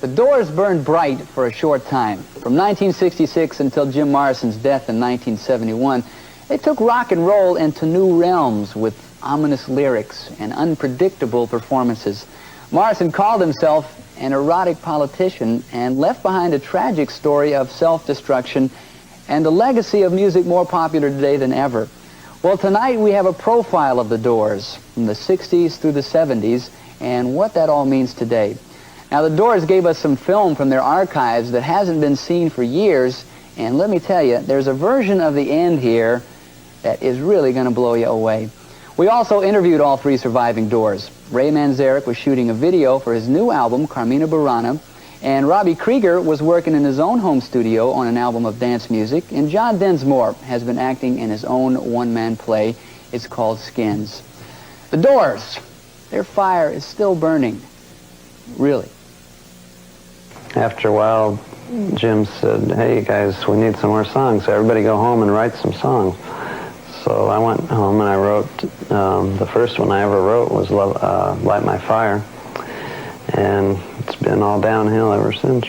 The Doors burned bright for a short time. From 1966 until Jim Morrison's death in 1971, they took rock and roll into new realms with ominous lyrics and unpredictable performances. Morrison called himself an erotic politician and left behind a tragic story of self-destruction and a legacy of music more popular today than ever. Well, tonight we have a profile of the Doors from the 60s through the 70s and what that all means today. Now, the Doors gave us some film from their archives that hasn't been seen for years, and let me tell you, there's a version of the end here that is really going to blow you away. We also interviewed all three surviving Doors. Ray Manzarek was shooting a video for his new album, Carmina Burana, and Robbie Krieger was working in his own home studio on an album of dance music, and John Densmore has been acting in his own one-man play. It's called Skins. The Doors, their fire is still burning. Really. After a while, Jim said, "Hey, you guys, we need some more songs, so everybody go home and write some songs." So I went home and I wrote, the first one I ever wrote was Light My Fire, and it's been all downhill ever since.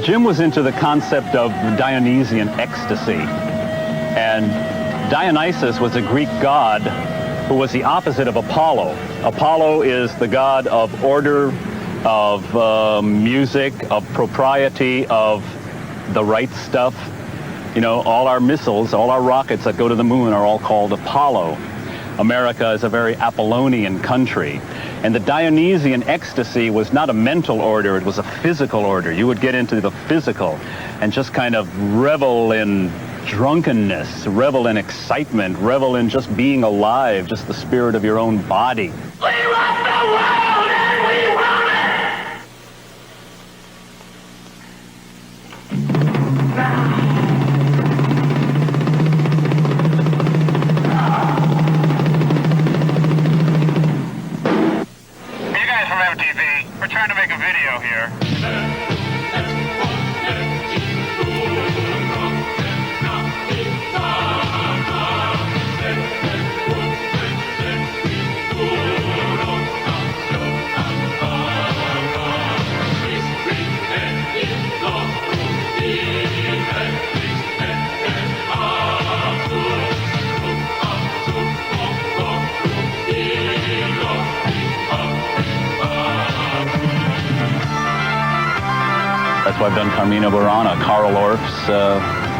Jim was into the concept of Dionysian ecstasy, and Dionysus was a Greek god who was the opposite of Apollo. Apollo is the god of order, of music, of propriety, of the right stuff. You know, all our missiles, all our rockets that go to the moon are all called Apollo. America is a very Apollonian country. And the Dionysian ecstasy was not a mental order, it was a physical order. You would get into the physical and just kind of revel in drunkenness, revel in excitement, revel in just being alive, just the spirit of your own body. We want the world and we want it! You guys from MTV, we're trying to make a video here. That's why I've done Carmina Burana, Karl Orff's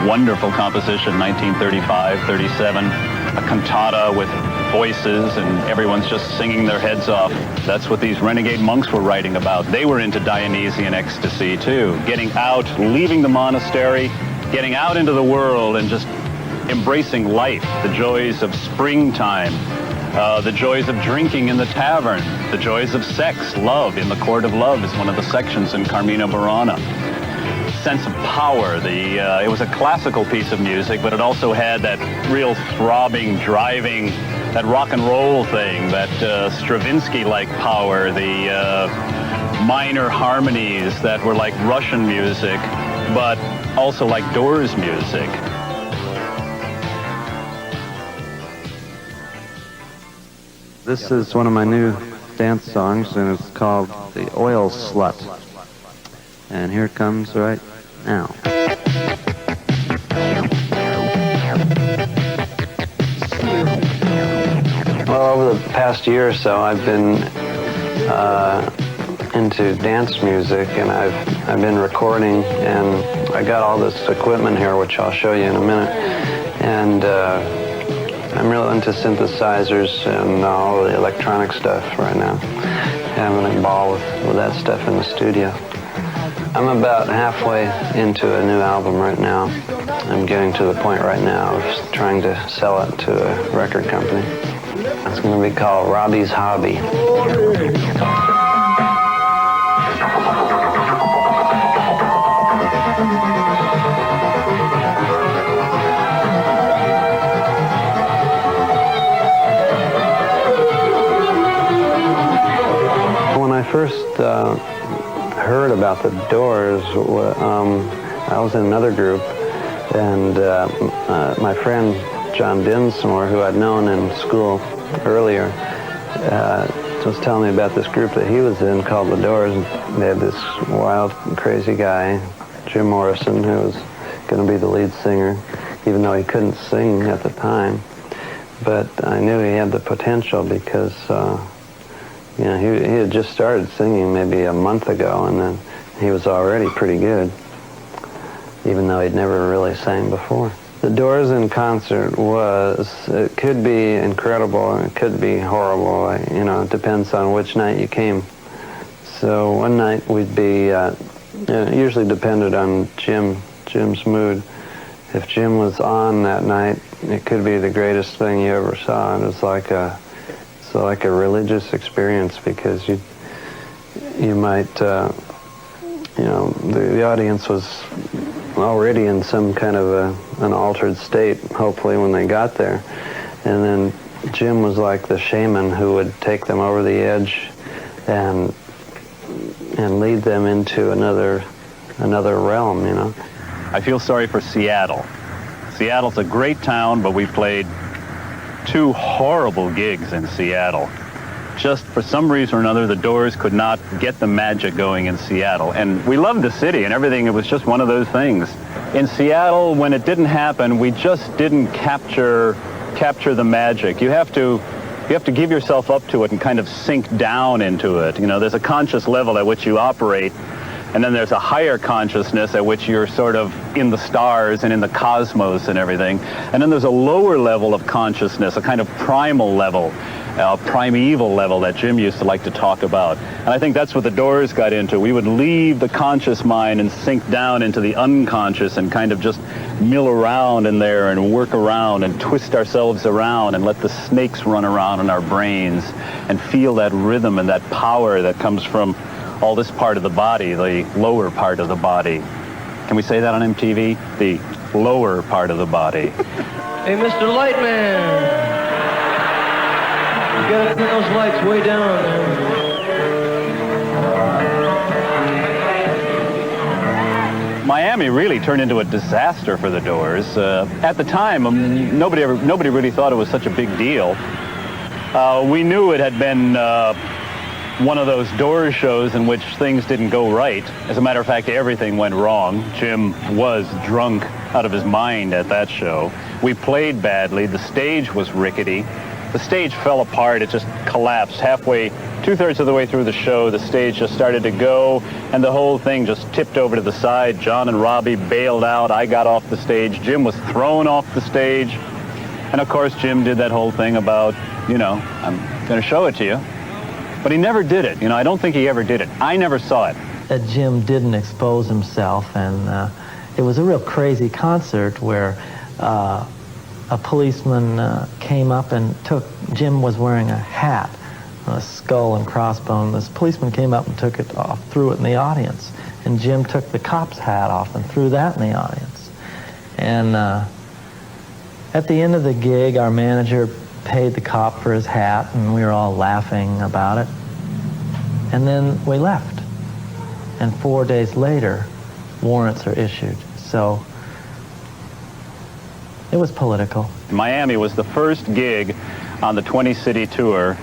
wonderful composition, 1935, 37, a cantata with voices and everyone's just singing their heads off. That's what these renegade monks were writing about. They were into Dionysian ecstasy too, getting out, leaving the monastery, getting out into the world and just embracing life, the joys of springtime, the joys of drinking in the tavern, the joys of sex, love in the court of love is one of the sections in Carmina Burana. Sense of power. It was a classical piece of music, but it also had that real throbbing, driving, that rock and roll thing, that Stravinsky-like power, the minor harmonies that were like Russian music, but also like Doors music. This is one of my new dance songs, and it's called The Oil Slut. And here it comes right now. Well, over the past year or so, I've been into dance music, and I've been recording, and I got all this equipment here, which I'll show you in a minute. And I'm real into synthesizers and all the electronic stuff right now. Having a ball with that stuff in the studio. I'm about halfway into a new album right now. I'm getting to the point right now of trying to sell it to a record company. It's going to be called Robbie's Hobby. When I first heard about the Doors, I was in another group, and my friend John Dinsmore, who I'd known in school earlier, was telling me about this group that he was in called the Doors. They had this wild, crazy guy, Jim Morrison, who was going to be the lead singer, even though he couldn't sing at the time. But I knew he had the potential because he had just started singing maybe a month ago, and then he was already pretty good, even though he'd never really sang before. The Doors in concert it could be incredible and it could be horrible. It depends on which night you came. So one night we'd be, it usually depended on Jim's mood. If Jim was on that night, it could be the greatest thing you ever saw. It was like a religious experience, because you might, the audience was already in some kind of an altered state, hopefully, when they got there. And then Jim was like the shaman who would take them over the edge and lead them into another realm, I feel sorry for Seattle. Seattle's a great town, but we played 2 horrible gigs in Seattle. Just for some reason or another, the Doors could not get the magic going in Seattle. And we loved the city and everything. It was just one of those things. In Seattle, when it didn't happen, we just didn't capture the magic. You have to give yourself up to it and kind of sink down into it. There's a conscious level at which you operate, and then there's a higher consciousness at which you're sort of in the stars and in the cosmos and everything. And then there's a lower level of consciousness, a kind of primal level, primeval level that Jim used to like to talk about. And I think that's what the Doors got into. We would leave the conscious mind and sink down into the unconscious and kind of just mill around in there and work around and twist ourselves around and let the snakes run around in our brains and feel that rhythm and that power that comes from all this part of the body, the lower part of the body. Can we say that on MTV? The lower part of the body. Hey, Mr. Lightman! You gotta turn those lights way down. Miami really turned into a disaster for the Doors. At the time, nobody really thought it was such a big deal. We knew it had been one of those Doors shows in which things didn't go right. As a matter of fact, everything went wrong. Jim was drunk out of his mind at that show. We played badly. The stage was rickety. The stage fell apart. It just collapsed halfway 2/3 of the way through the show, the stage just started to go, and the whole thing just tipped over to the side. John and Robbie bailed out. I got off the stage. Jim was thrown off the stage. And of course, Jim did that whole thing about, you know, I'm going to show it to you. But he never did it. You know, I don't think he ever did it. I never saw it. Jim didn't expose himself, and it was a real crazy concert where a policeman came up and took, Jim was wearing a hat, a skull and crossbone. This policeman came up and took it off, threw it in the audience. And Jim took the cop's hat off and threw that in the audience. And at the end of the gig, our manager paid the cop for his hat, and we were all laughing about it. And then we left. And 4 days later, warrants are issued. So it was political. Miami was the first gig on the 20-city tour,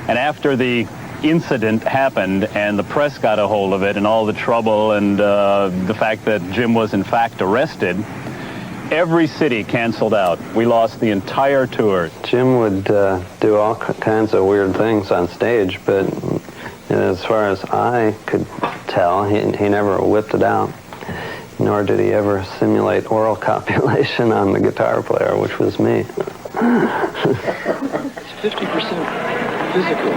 and after the incident happened and the press got a hold of it and all the trouble and the fact that Jim was in fact arrested, every city canceled out. We lost the entire tour. Jim would do all kinds of weird things on stage, but as far as I could tell, he never whipped it out, nor did he ever simulate oral copulation on the guitar player, which was me. It's 50% physical.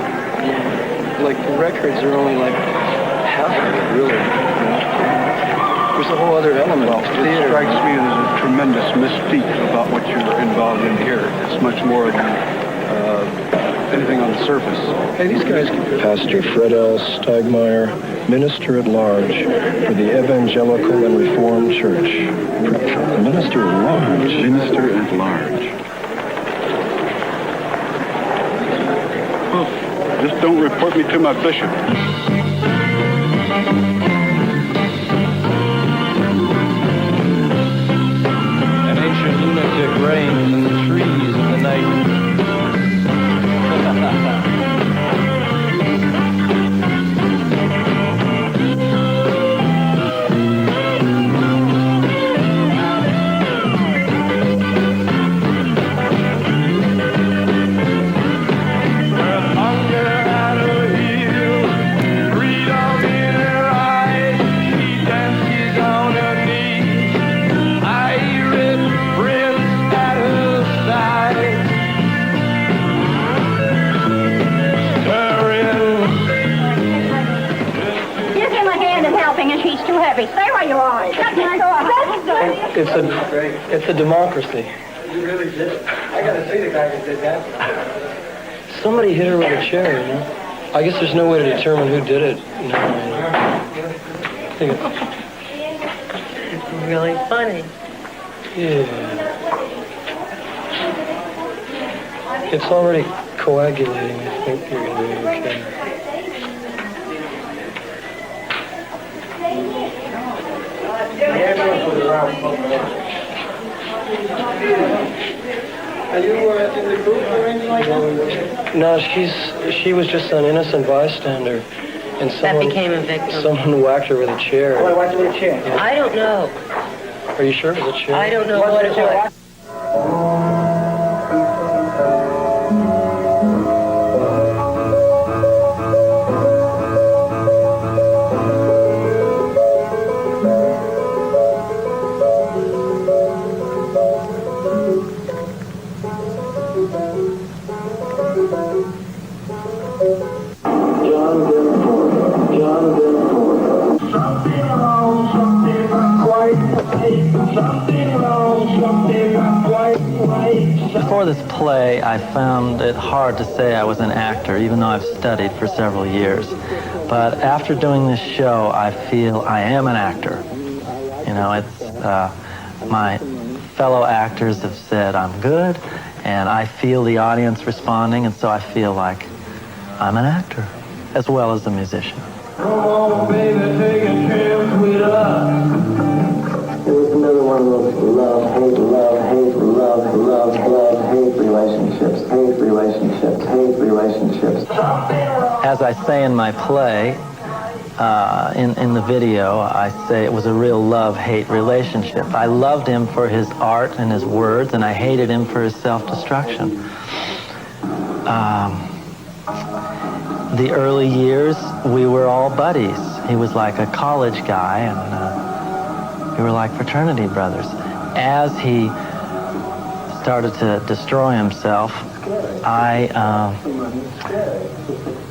Like, the records are only like half of it, really. There's a whole other element to It theater. strikes me as a tremendous mystique about what you're involved in here. It's much more than anything on the surface. Hey, these guys... Pastor Fred L. Steigmeyer, Minister at Large for the Evangelical and Reformed Church. Minister at Large? Minister at large. Well, just don't report me to my bishop. An ancient lunatic reigns in the trees of the night. Stay where you are. It's a democracy. You really did it. I gotta see the guy who did that. Somebody hit her with a chair, you know? I guess there's no way to determine who did it. No, It's really funny. yeah. It's already coagulating. I think you're going to be okay. Are you in the group or anything like that? No, she was just an innocent bystander. And someone, became a victim. Someone whacked her with a chair. Oh, I whacked with a chair. I don't know. Are you sure it was a chair? I don't know what it was. Before this play, I found it hard to say I was an actor, even though I've studied for several years. But after doing this show, I feel I am an actor. You know, it's my fellow actors have said I'm good, and I feel the audience responding, and so I feel like I'm an actor, as well as a musician. Come on, baby, take a chance with us. It was another one of those love, hate relationships, hate relationships. As I say in my play, in the video, I say it was a real love-hate relationship. I loved him for his art and his words, and I hated him for his self-destruction. the early years, we were all buddies. He was like a college guy, and we were like fraternity brothers. As he started to destroy himself, I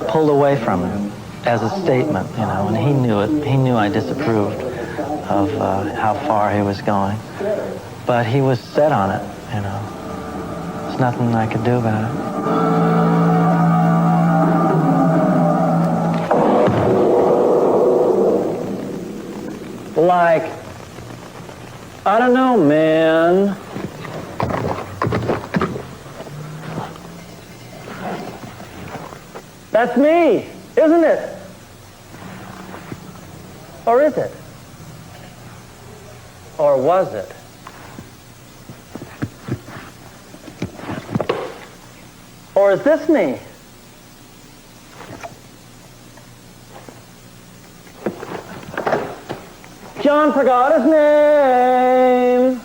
pulled away from him as a statement, you know, and he knew it. He knew I disapproved of how far he was going. But he was set on it, you know. There's nothing I could do about it. Like, I don't know, man. That's me, isn't it? Or is it? Or was it? Or is this me? John forgot his name.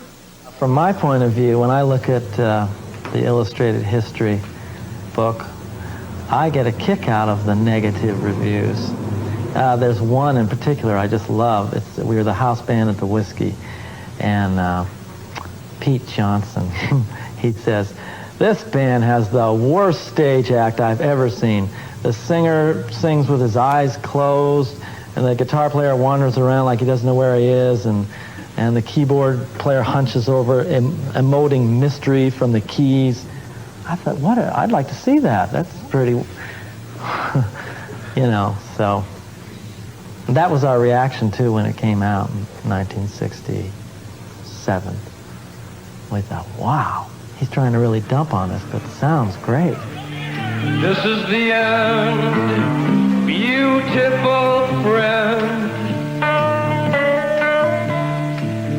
From my point of view, when I look at the illustrated history book, I get a kick out of the negative reviews. There's one in particular I just love. We were the house band at the Whiskey, and Pete Johnson, he says, "This band has the worst stage act I've ever seen. The singer sings with his eyes closed, and the guitar player wanders around like he doesn't know where he is, and the keyboard player hunches over, emoting mystery from the keys." I thought, I'd like to see that. That's pretty, you know, so that was our reaction, too, when it came out in 1967. We thought, wow, he's trying to really dump on us, but it sounds great. This is the end, beautiful friend.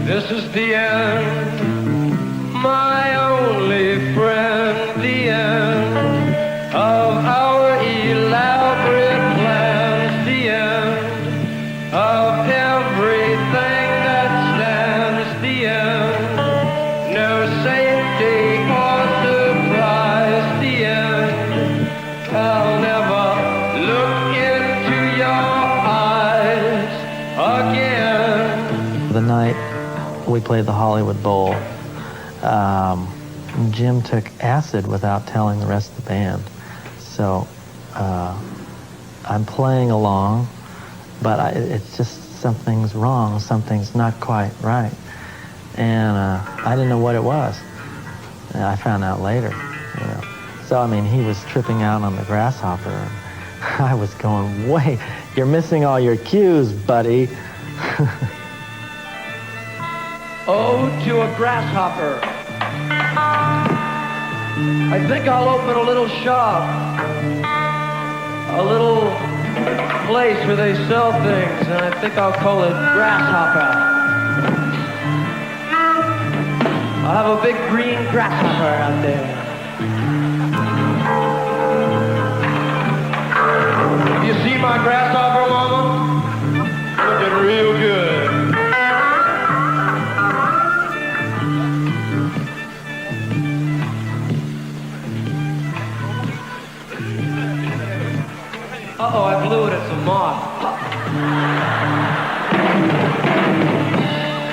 This is the end, my only friend. The end of our elaborate plans. The end of everything that stands. The end, no safety or surprise. The end, I'll never look into your eyes again. The night we played the Hollywood Bowl, Jim took acid without telling the rest of the band. So I'm playing along, but it's just something's wrong, something's not quite right. And I didn't know what it was. And I found out later, you know. So, I mean, he was tripping out on the grasshopper, and I was going, wait, you're missing all your cues, buddy. Ode to a grasshopper. I think I'll open a little shop, a little place where they sell things, and I think I'll call it Grasshopper. I'll have a big green grasshopper out there. Have you seen my grasshopper, Mama? Looking real good. Uh-oh, I blew it at some moth.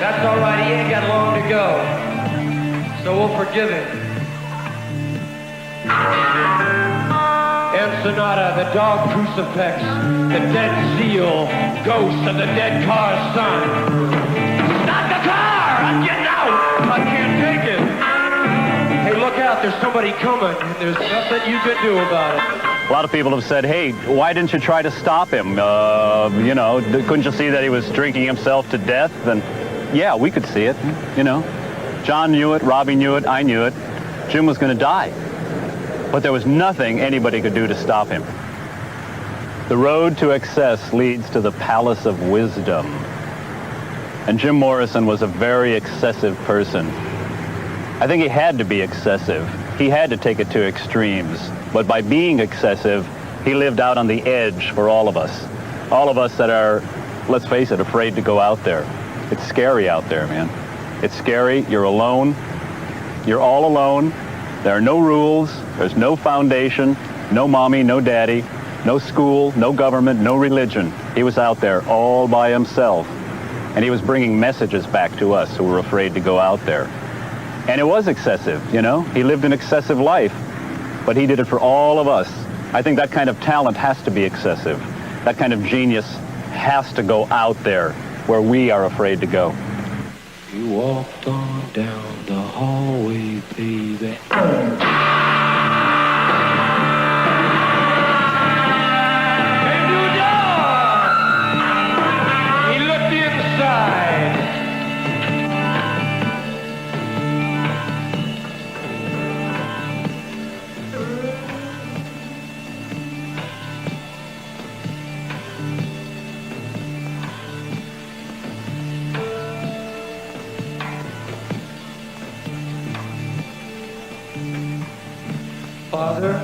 That's all right, he ain't got long to go. So we'll forgive him. Ensenada, the dog crucifix, the dead seal, ghost of the dead car's son. Stop the car! I'm getting out! I can't take it! Hey, look out, there's somebody coming, and there's nothing you can do about it. A lot of people have said, hey, why didn't you try to stop him? You know, couldn't you see that he was drinking himself to death? And yeah, we could see it, you know. John knew it, Robbie knew it, I knew it. Jim was going to die. But there was nothing anybody could do to stop him. The road to excess leads to the palace of wisdom. And Jim Morrison was a very excessive person. I think he had to be excessive. He had to take it to extremes. But by being excessive, he lived out on the edge for all of us. All of us that are, let's face it, afraid to go out there. It's scary out there, man. It's scary. You're alone. You're all alone. There are no rules. There's no foundation, no mommy, no daddy, No school, no government, no religion. He was out there all by himself. And he was bringing messages back to us who were afraid to go out there. And it was excessive, you know? He lived an excessive life, but he did it for all of us. I think that kind of talent has to be excessive. That kind of genius has to go out there where we are afraid to go. You walked on down the hallway, baby. Father,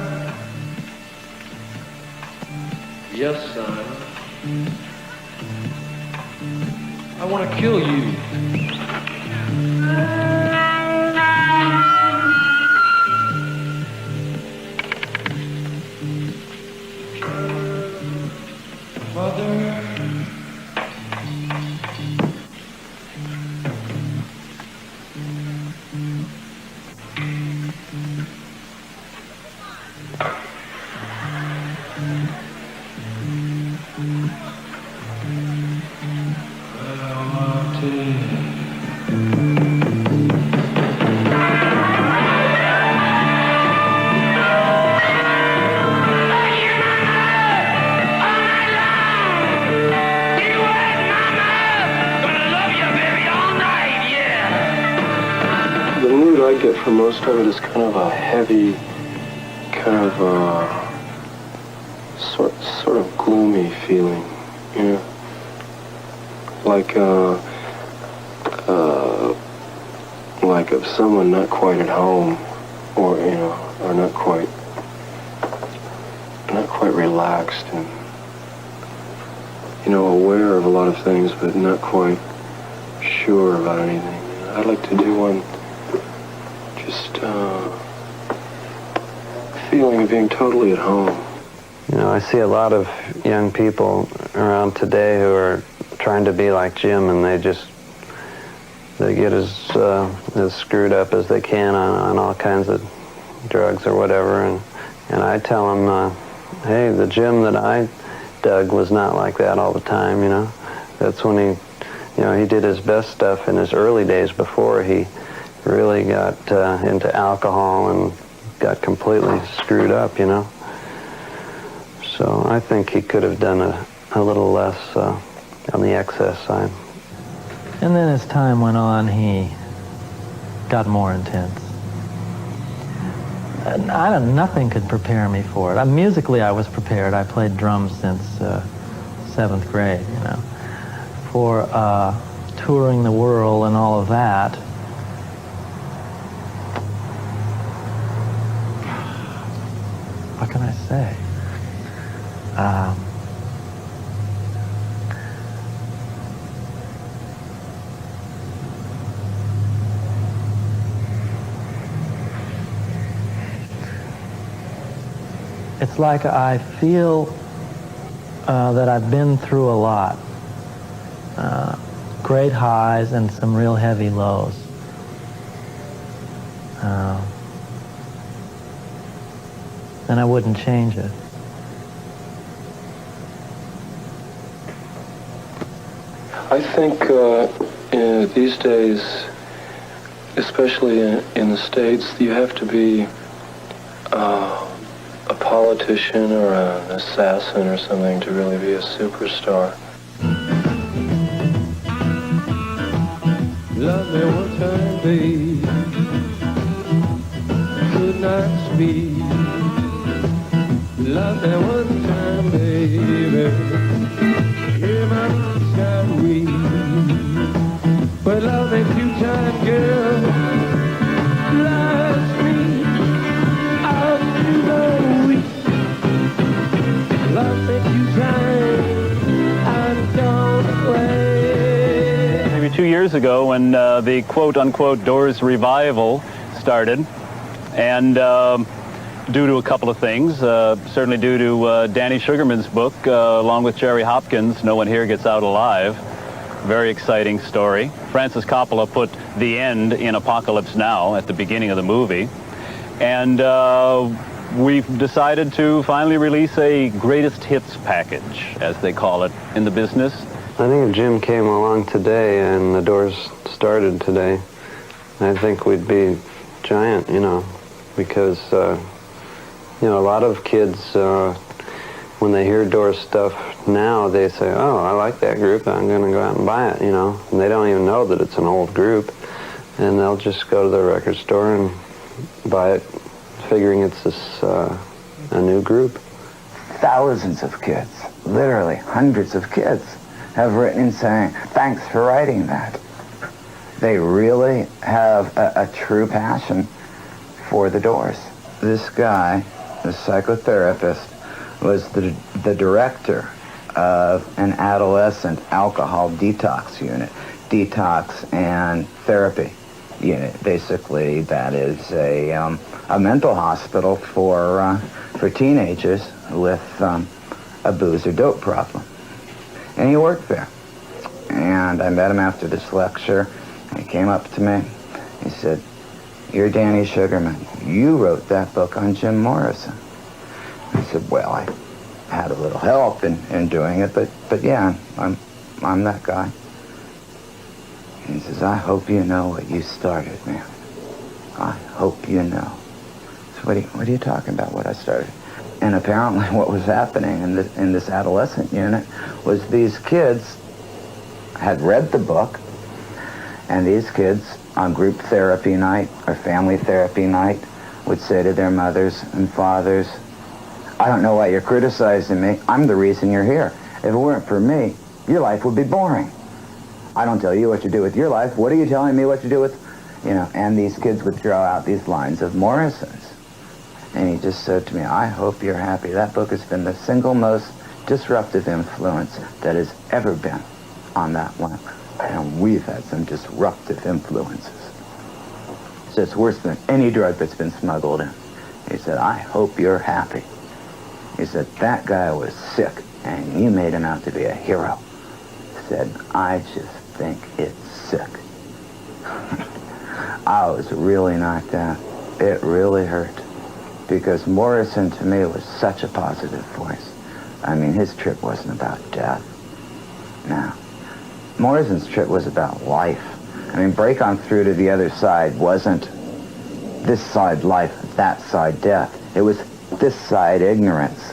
yes, son, I want to kill you. Mother, I get for most of it is kind of a heavy, kind of sort of gloomy feeling, you know, like of someone not quite at home, or you know, or not quite relaxed and, you know, aware of a lot of things, but not quite sure about anything. I'd like to do one. Just feeling of being totally at home. You know, I see a lot of young people around today who are trying to be like Jim, and they get as screwed up as they can on all kinds of drugs or whatever, and I tell them, hey, the Jim that I dug was not like that all the time, you know. That's when he did his best stuff in his early days before he really got into alcohol and got completely screwed up, you know. So I think he could have done a little less on the excess side. And then as time went on, he got more intense. And nothing could prepare me for it. Musically, I was prepared. I played drums since 7th grade, you know. For touring the world and all of that, what can I say? It's like I feel that I've been through a lot. Great highs and some real heavy lows. And I wouldn't change it. I think these days, especially in the States, you have to be a politician or an assassin or something to really be a superstar. Love me one time, babe. Could not speak. Love me one time, baby. Hear my sky weep. But love me 2 times, girl. Last me out to the week. Love me 2 times, I'm gone away. Maybe 2 years ago when the quote-unquote Doors revival started, and due to a couple of things. Certainly due to Danny Sugarman's book, along with Jerry Hopkins, No One Here Gets Out Alive. Very exciting story. Francis Coppola put the end in Apocalypse Now at the beginning of the movie. And we've decided to finally release a greatest hits package, as they call it in the business. I think if Jim came along today and the Doors started today, I think we'd be giant, you know, because, you know, a lot of kids, when they hear Doors stuff now, they say, oh, I like that group, I'm going to go out and buy it, you know. And they don't even know that it's an old group. And they'll just go to the record store and buy it, figuring it's this, a new group. Thousands of kids, literally hundreds of kids, have written in saying, thanks for writing that. They really have a true passion for the Doors. This guy, the psychotherapist, was the director of an adolescent alcohol detox unit, detox and therapy unit. Basically, that is a mental hospital for teenagers with a booze or dope problem. And he worked there. And I met him after this lecture. He came up to me. He said, you're Danny Sugarman. You wrote that book on Jim Morrison. I said, well, I had a little help in doing it, but yeah, I'm that guy. And he says, I hope you know what you started, man. I hope you know. So what are you talking about, what I started? And apparently what was happening in this adolescent unit was these kids had read the book, and these kids on group therapy night or family therapy night would say to their mothers and fathers, I don't know why you're criticizing me. I'm the reason you're here. If it weren't for me, your life would be boring. I don't tell you what to do with your life. What are you telling me what to do with, you know? And these kids would throw out these lines of Morrison's. And he just said to me, I hope you're happy. That book has been the single most disruptive influence that has ever been on that one. And we've had some disruptive influences. So it's worse than any drug that's been smuggled in. He said, I hope you're happy. He said, that guy was sick, and you made him out to be a hero. He said, I just think it's sick. I was really knocked out. It really hurt. Because Morrison, to me, was such a positive voice. I mean, his trip wasn't about death. No. Morrison's trip was about life. I mean, Break On Through to the Other Side wasn't this side life, that side death. It was this side ignorance.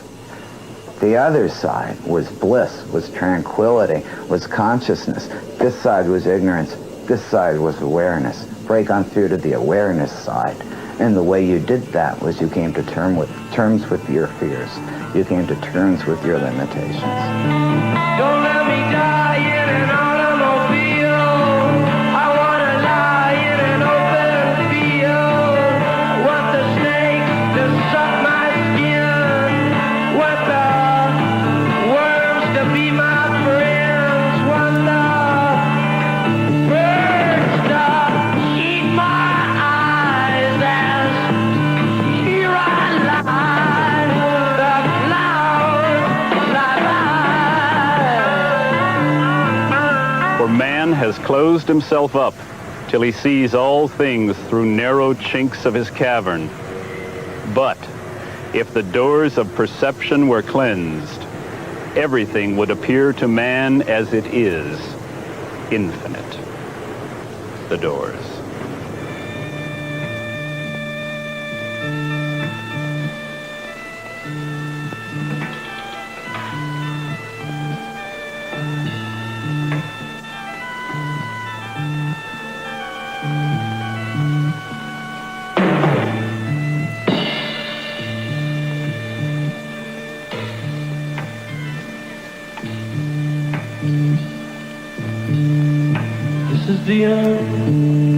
The other side was bliss, was tranquility, was consciousness. This side was ignorance. This side was awareness. Break on through to the awareness side. And the way you did that was you came to terms with your fears. You came to terms with your limitations. Don't let me die in an automobile. I want to lie in an open field. Want the snake to suck my skin. Want the worms to be my friends. Want the birds to eat my eyes as here I lie. The clouds fly by. For man has closed himself up till he sees all things through narrow chinks of his cavern. But if the doors of perception were cleansed, everything would appear to man as it is, infinite. The Doors. This is the end.